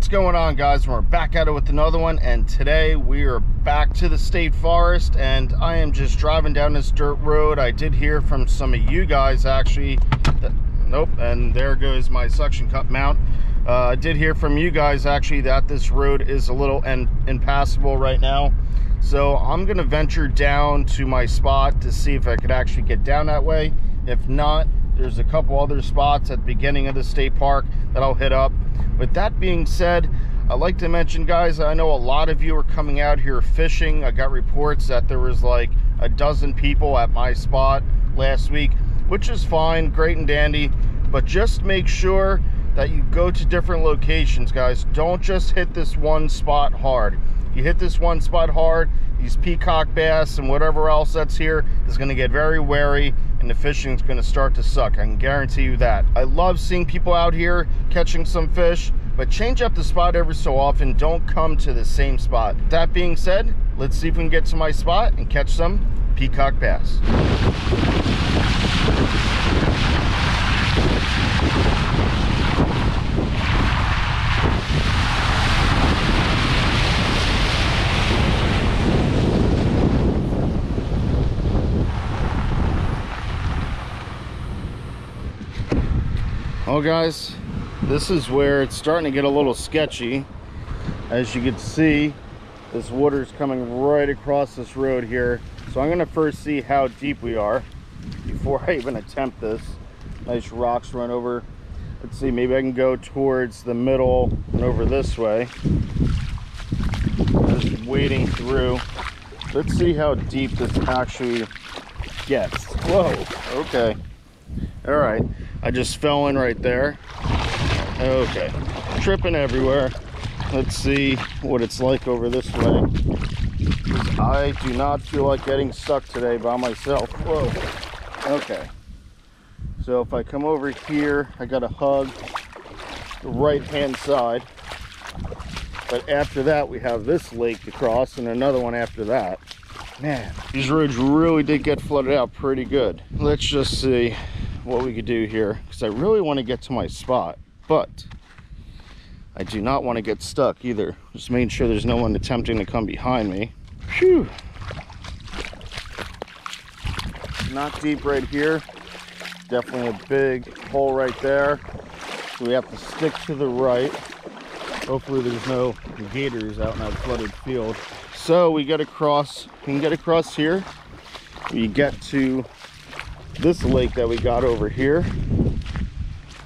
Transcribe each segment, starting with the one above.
What's going on, guys? We're back at it with another one, and today we are back to the state forest, and I am just driving down this dirt road. I did hear from some of you guys actually that, nope, and there goes my suction cup mount. I did hear from you guys actually that this road is a little impassable right now, so I'm gonna venture down to my spot to see if I could actually get down that way. If not, there's a couple other spots at the beginning of the state park that I'll hit up. With that being said, I'd like to mention, guys, I know a lot of you are coming out here fishing. I got reports that there was like a dozen people at my spot last week, which is fine, great and dandy, but just make sure that you go to different locations, guys. Don't just hit this one spot hard. You hit this one spot hard, these peacock bass and whatever else that's here is going to get very wary, and the fishing is going to start to suck. I can guarantee you that. I love seeing people out here catching some fish, but change up the spot every so often. Don't come to the same spot. That being said, let's see if we can get to my spot and catch some peacock bass. Well, guys, this is where it's starting to get a little sketchy. As you can see, this water is coming right across this road here. So I'm going to first see how deep we are before I even attempt this. Nice rocks run over. Let's see, maybe I can go towards the middle and over this way. Just wading through. Let's see how deep this actually gets. Whoa, okay. All right, I just fell in right there. Okay, tripping everywhere. Let's see what it's like over this way. I do not feel like getting stuck today by myself. Whoa. Okay, so if I come over here, I gotta hug the right hand side, but after that we have this lake to cross and another one after that. Man, these roads really did get flooded out pretty good. Let's just see what we could do here, because I really want to get to my spot, but I do not want to get stuck either. Just making sure there's no one attempting to come behind me. Phew. Not deep right here. Definitely a big hole right there. So we have to stick to the right. Hopefully there's no gators out in that flooded field. So we get across, we can get across here. We get to this lake that we got over here.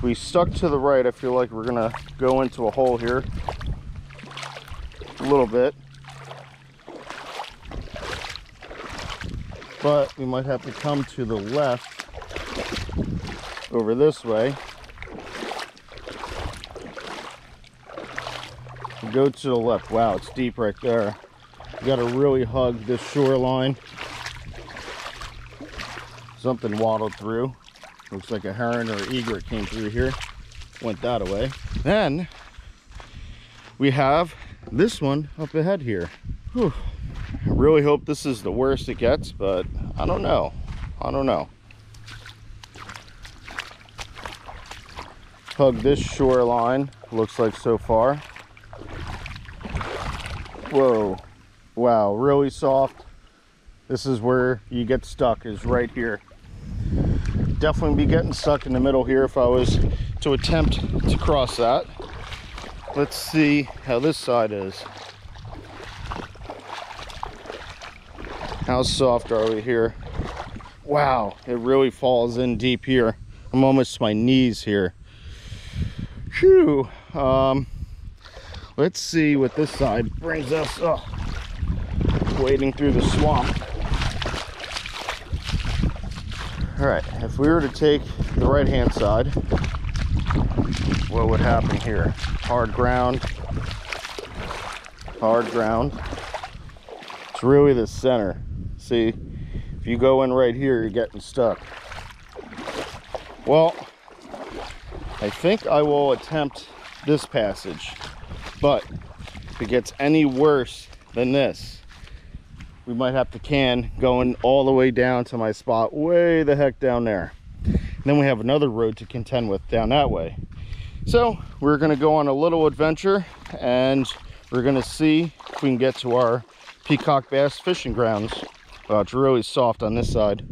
We stuck to the right. I feel like we're gonna go into a hole here a little bit, but we might have to come to the left over this way. Go to the left. Wow, it's deep right there. You gotta really hug this shoreline. Something waddled through. Looks like a heron or an egret came through here. Went that away. Then we have this one up ahead here. Whew. I really hope this is the worst it gets, but I don't know. I don't know. Hug this shoreline, looks like so far. Whoa. Wow, really soft. This is where you get stuck, is right here. Definitely be getting stuck in the middle here if I was to attempt to cross that. Let's see how this side is. How soft are we here? Wow, it really falls in deep here. I'm almost to my knees here. Phew. Let's see what this side brings us. Oh, wading through the swamp. All right, if we were to take the right hand side, what would happen here? Hard ground, hard ground. It's really the center. See, if you go in right here, you're getting stuck. Well, I think I will attempt this passage, but if it gets any worse than this, we might have to can going all the way down to my spot way the heck down there. And then we have another road to contend with down that way. So we're gonna go on a little adventure and we're gonna see if we can get to our Peacock bass fishing grounds. Wow, it's really soft on this side.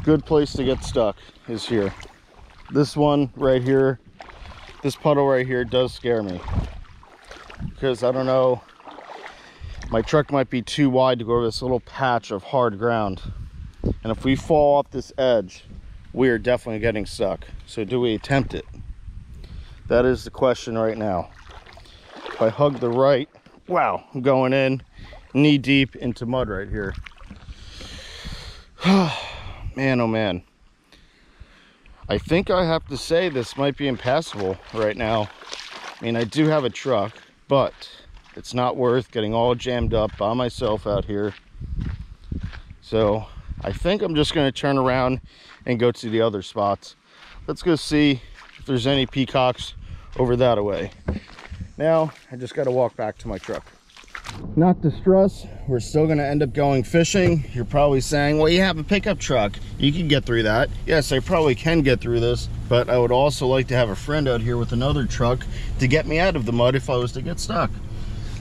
Good place to get stuck is here. This one right here, this puddle right here does scare me, because I don't know, my truck might be too wide to go over this little patch of hard ground. And if we fall off this edge, we are definitely getting stuck. So do we attempt it? That is the question right now. If I hug the right, wow, I'm going in knee deep into mud right here. Man, oh man. I think I have to say this might be impassable right now. I mean, I do have a truck, but it's not worth getting all jammed up by myself out here. So I think I'm just going to turn around and go to the other spots. Let's go see if there's any peacocks over that way. Now I just got to walk back to my truck. Not to stress, we're still going to end up going fishing. You're probably saying, well, you have a pickup truck, you can get through that. Yes, I probably can get through this, but I would also like to have a friend out here with another truck to get me out of the mud if I was to get stuck.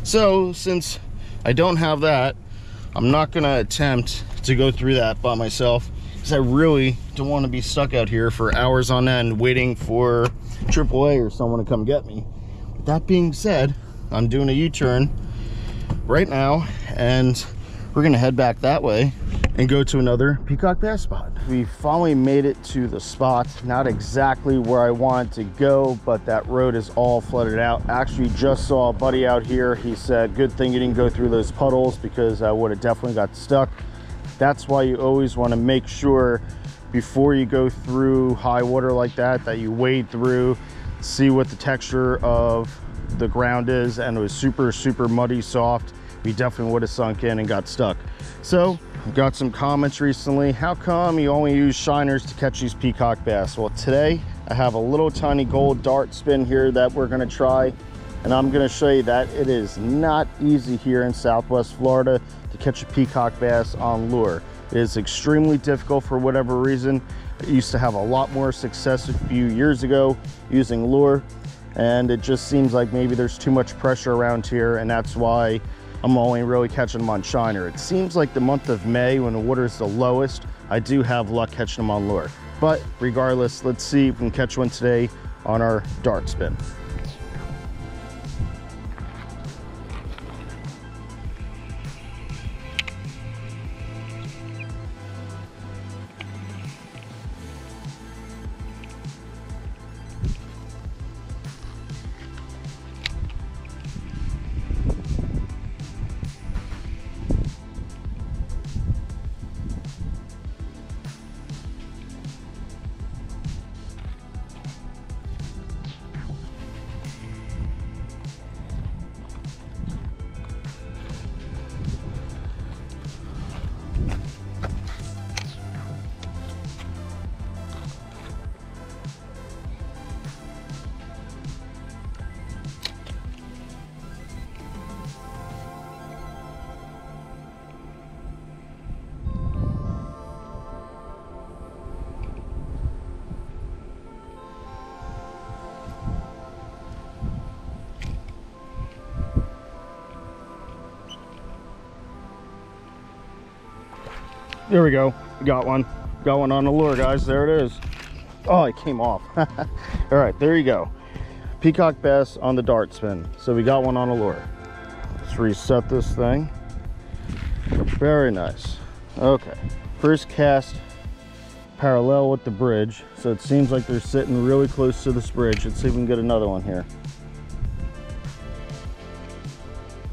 So since I don't have that, I'm not going to attempt to go through that by myself, because I really don't want to be stuck out here for hours on end waiting for AAA or someone to come get me. That being said, I'm doing a U-turn right now and we're gonna head back that way and go to another peacock bass spot. We finally made it to the spot. Not exactly where I wanted to go, but that road is all flooded out. Actually just saw a buddy out here. He said, good thing you didn't go through those puddles, because I would have definitely got stuck. That's why you always want to make sure before you go through high water like that you wade through, see what the texture of the ground is. And it was super muddy, soft. We definitely would have sunk in and got stuck. So I've got some comments recently, how come you only use shiners to catch these peacock bass? Well, today I have a little tiny gold dart spin here that we're going to try, and I'm going to show you that it is not easy here in Southwest Florida to catch a peacock bass on lure. It is extremely difficult for whatever reason. I used to have a lot more success a few years ago using lure, and it just seems like maybe there's too much pressure around here, and that's why I'm only really catching them on shiner. It seems like the month of May, when the water is the lowest, I do have luck catching them on lure. But regardless, let's see if we can catch one today on our dart spin. There we go. Got one on the lure, guys. There it is. Oh, it came off. All right, there you go. Peacock bass on the dart spin. So we got one on a lure. Let's reset this thing. Very nice. Okay, first cast parallel with the bridge, so it seems like they're sitting really close to this bridge. Let's see if we can get another one here.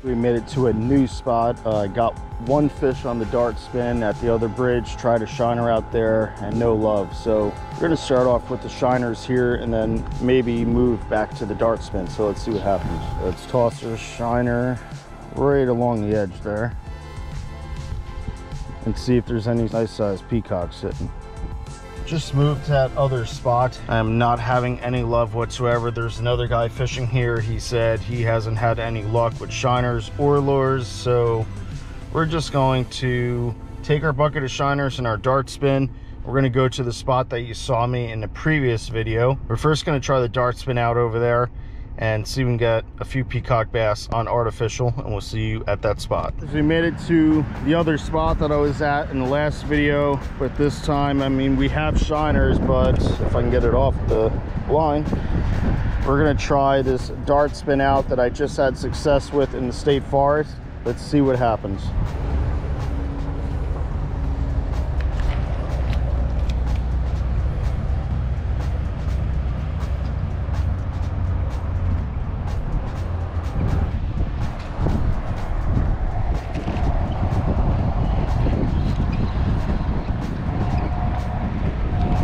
We made it to a new spot. I got one fish on the dart spin at the other bridge, tried a shiner out there, and no love. So we're gonna start off with the shiners here and then maybe move back to the dart spin. So let's see what happens. Let's toss our shiner right along the edge there and see if there's any nice sized peacocks sitting. Just moved to that other spot. I am not having any love whatsoever. There's another guy fishing here. He said he hasn't had any luck with shiners or lures, so we're just going to take our bucket of shiners and our dart spin, we're gonna go to the spot that you saw me in the previous video. We're first gonna try the dart spin out over there and see if we can get a few peacock bass on artificial, and we'll see you at that spot. We made it to the other spot that I was at in the last video, but this time, I mean, we have shiners, but if I can get it off the line, we're gonna try this dart spin out that I just had success with in the state forest. Let's see what happens.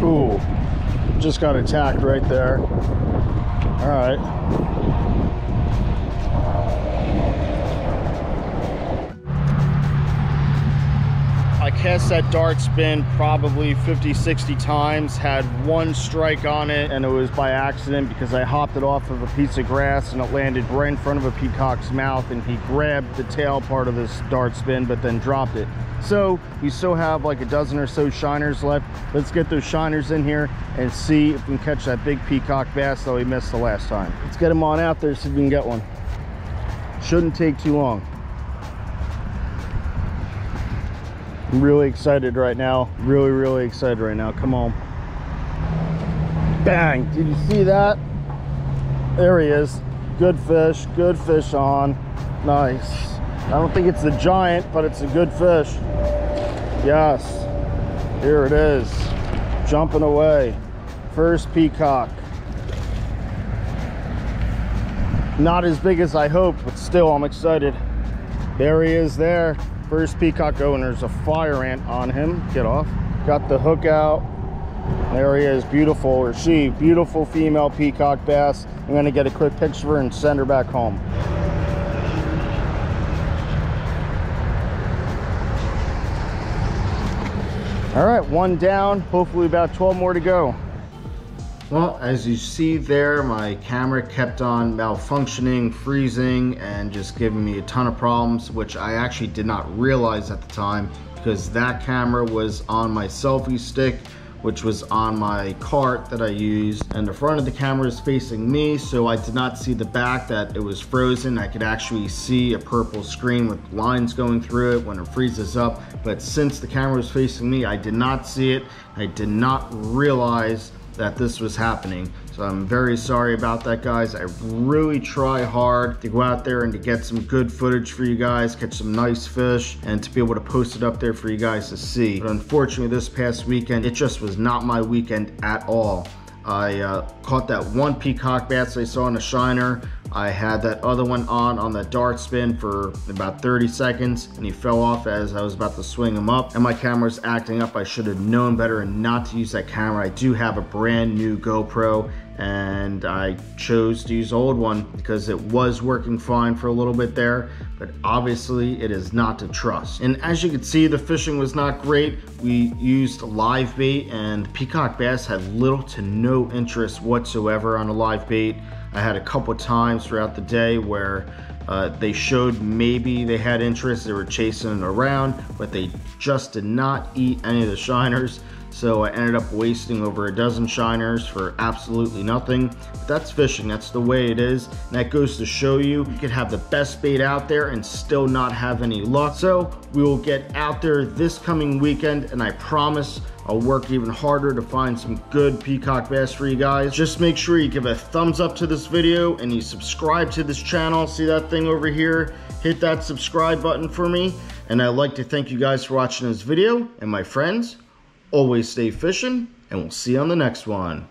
Ooh, just got attacked right there. All right. I cast that dart spin probably 50-60 times, had one strike on it, and it was by accident because I hopped it off of a piece of grass and it landed right in front of a peacock's mouth, and he grabbed the tail part of this dart spin but then dropped it. So we still have like a dozen or so shiners left. Let's get those shiners in here and see if we can catch that big peacock bass that we missed the last time. Let's get them on out there, see if we can get one. Shouldn't take too long. I'm really excited right now. Really excited right now. Come on. Bang! Did you see that? There he is. Good fish on. Nice. I don't think it's the giant, but it's a good fish. Yes. Here it is. Jumping away. First peacock. Not as big as I hoped, but still I'm excited. There he is there. First peacock. Oh, and there's a fire ant on him. Get off. Got the hook out. There he is. Beautiful, or she. Beautiful female peacock bass. I'm going to get a quick picture of her and send her back home. All right, one down. Hopefully about 12 more to go. Well, as you see there, my camera kept on malfunctioning, freezing, and just giving me a ton of problems, which I actually did not realize at the time because that camera was on my selfie stick, which was on my cart that I used, and the front of the camera is facing me, so I did not see the back that it was frozen. I could actually see a purple screen with lines going through it when it freezes up, but since the camera was facing me, I did not see it. I did not realize that this was happening. So I'm very sorry about that, guys. I really try hard to go out there and to get some good footage for you guys, catch some nice fish, and to be able to post it up there for you guys to see. But unfortunately, this past weekend, it just was not my weekend at all. I caught that one peacock bass I saw in a shiner. I had that other one on the dart spin for about 30 seconds, and he fell off as I was about to swing him up, and my camera's acting up. I should have known better and not to use that camera. I do have a brand new GoPro, and I chose to use the old one because it was working fine for a little bit there, but obviously it is not to trust. And as you can see, the fishing was not great. We used live bait, and peacock bass had little to no interest whatsoever on the live bait. I had a couple times throughout the day where they showed maybe they had interest, they were chasing it around, but they just did not eat any of the shiners. So I ended up wasting over a dozen shiners for absolutely nothing. But that's fishing, that's the way it is. And that goes to show you, you can have the best bait out there and still not have any luck. So we will get out there this coming weekend, and I promise I'll work even harder to find some good peacock bass for you guys. Just make sure you give a thumbs up to this video and you subscribe to this channel. See that thing over here? Hit that subscribe button for me. And I'd like to thank you guys for watching this video. And my friends, always stay fishing, and we'll see you on the next one.